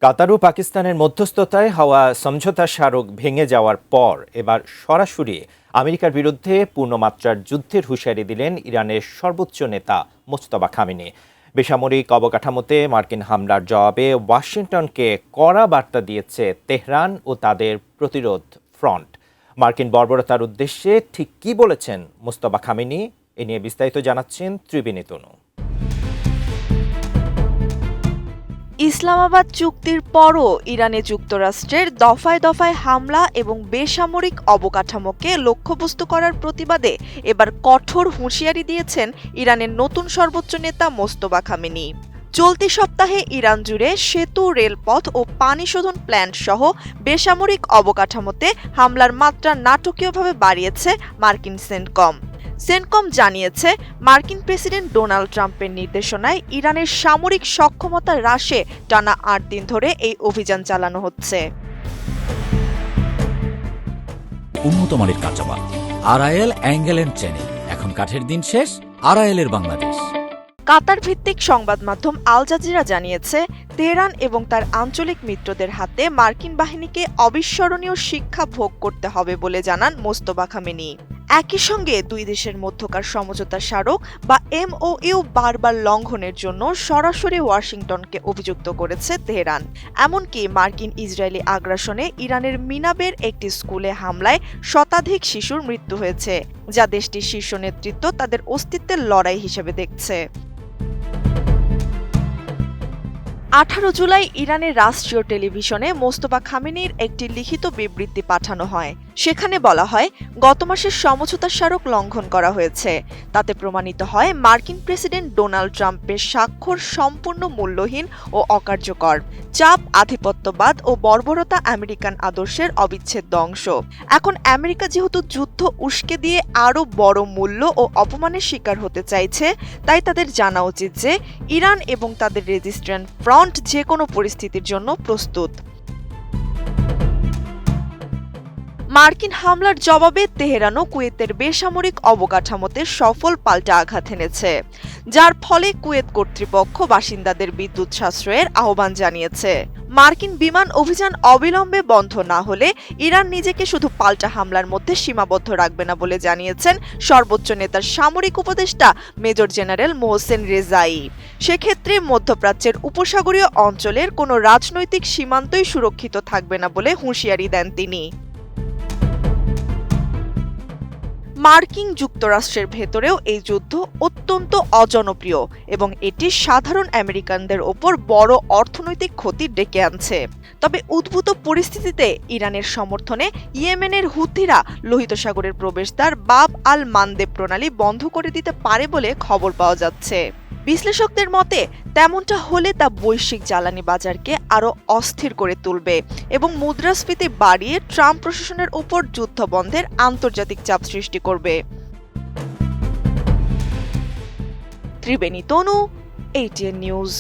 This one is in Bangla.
কাতার ও পাকিস্তানের মধ্যস্থতায় হওয়া সমঝোতা স্মারক ভেঙে যাওয়ার পর এবার সরাসরি আমেরিকার বিরুদ্ধে পূর্ণমাত্রার যুদ্ধের হুঁশিয়ারি দিলেন ইরানের সর্বোচ্চ নেতা মোজতবা খামেনি। বেসামরিক অবকাঠামোতে মার্কিন হামলার জবাবে ওয়াশিংটনকে কড়া বার্তা দিয়েছে তেহরান ও তাদের প্রতিরোধ ফ্রন্ট। মার্কিন বর্বরতার উদ্দেশ্যে ঠিক কী বলেছেন মোজতবা খামেনি, এ নিয়ে বিস্তারিত জানাচ্ছেন ত্রিবেণী তনু। ইসলামাবাদ চুক্তির পরও ইরানে যুক্তরাষ্ট্রের দফায় দফায় হামলা এবং বেসামরিক অবকাঠামোকে লক্ষ্যবস্তু করার প্রতিবাদে এবার কঠোর হুঁশিয়ারি দিয়েছেন ইরানের নতুন সর্বোচ্চ নেতা মোজতবা খামেনি। চলতি সপ্তাহে ইরান জুড়ে সেতু, রেলপথ ও পানি শোধন প্ল্যান্ট সহ বেসামরিক অবকাঠামোতে হামলার মাত্রা নাটকীয়ভাবে বাড়িয়েছে মার্কিন সেন্টকম জানিয়েছে, মার্কিন প্রেসিডেন্ট ডোনাল্ড ট্রাম্পের নির্দেশনায় ইরানের সামরিক সক্ষমতা হ্রাসে টানা ৮ দিন ধরে এই অভিযান চালানো হচ্ছে। উন্নত মানের কাঁচামাল আরআইএল অ্যাঙ্গেল এন্ড চ্যানেল, এখন কাঠের দিন শেষ, আরআইএল এর বাংলাদেশ। কাতার ভিত্তিক সংবাদ মাধ্যম আল জাজিরা জানিয়েছে, তেহরান এবং তার আঞ্চলিক মিত্রদের হাতে মার্কিন বাহিনীকে অবিস্মরণীয় শিক্ষা ভোগ করতে হবে বলে জানান মোজতবা খামেনি। একই সঙ্গে দুই দেশের মধ্যকার সমঝোতা স্মারক বা এমওইউ বারবার লঙ্ঘনের জন্য সরাসরি ওয়াশিংটনকে অভিযুক্ত করেছে তেহরান। এমনকি মার্কিন ইসরায়েলি আগ্রাসনে ইরানের মিনাবের একটি স্কুলে হামলায় শতাধিক শিশুর মৃত্যু হয়েছে, যা দেশটির শীর্ষ নেতৃত্ব তাদের অস্তিত্বের লড়াই হিসেবে দেখছে। 18 জুলাই ইরানের রাষ্ট্রীয় টেলিভিশনে মোজতবা খামেনির একটি লিখিত বিবৃতি পাঠানো হয়। সেখানে বলা হয়, গত মাসের সমঝোতা স্মারক লঙ্ঘন করা হয়েছে। তাতে প্রমাণিত হয় মার্কিন প্রেসিডেন্ট ডোনাল্ড ট্রাম্পের স্বাক্ষর সম্পূর্ণ মূল্যহীন ও অকার্যকর। চাপ, আধিপত্যবাদ ও বর্বরতা আমেরিকান আদর্শের অবিচ্ছেদ্য অংশ। এখন আমেরিকা যেহেতু যুদ্ধ উস্কে দিয়ে আরও বড় মূল্য ও অপমানের শিকার হতে চাইছে, তাই তাদের জানা উচিত যে ইরান এবং তাদের রেজিস্ট্যান্ট ফ্রন্ট যে কোনো পরিস্থিতির জন্য প্রস্তুত। মার্কিন হামলার জবাবে তেহরানও কুয়েতের বেসামরিক অবকাঠামোতে সফল পাল্টা আঘাত এনেছে, যার ফলে কুয়েত কর্তৃপক্ষ বাসিন্দাদের বিদ্যুৎ সাশ্রয়ের আহ্বান জানিয়েছে। মার্কিন বিমান অভিযান অবিলম্বে বন্ধ না হলে ইরান নিজেকে শুধু পাল্টা হামলার মধ্যে সীমাবদ্ধ রাখবে না বলে জানিয়েছেন সর্বোচ্চ নেতার সামরিক উপদেষ্টা মেজর জেনারেল মোহসেন রেজাই। সেক্ষেত্রে মধ্যপ্রাচ্যের উপসাগরীয় অঞ্চলের কোনো রাজনৈতিক সীমান্তই সুরক্ষিত থাকবে না বলে হুঁশিয়ারি দেন তিনি। মার্কিন যুক্তরাষ্ট্রের ভেতরেও এই যুদ্ধ অত্যন্ত অজনপ্রিয় এবং এটি সাধারণ আমেরিকানদের ওপর বড় অর্থনৈতিক ক্ষতি ডেকে আনছে। তবে উদ্ভূত পরিস্থিতিতে ইরানের সমর্থনে ইয়েমেনের হুথিরা লোহিত সাগরের প্রবেশদ্বার বাব আল মানদেব প্রণালী বন্ধ করে দিতে পারে বলে খবর পাওয়া যাচ্ছে। বিশ্লেষকদের মতে, তেমনটা হলে তা বৈশ্বিক জ্বালানি বাজারকে আরও অস্থির করে তুলবে এবং মুদ্রাস্ফীতি বাড়িয়ে ট্রাম্প প্রশাসনের উপর যুদ্ধ বন্ধের আন্তর্জাতিক চাপ সৃষ্টি করবে। ত্রিবেণী তনু, ATN নিউজ।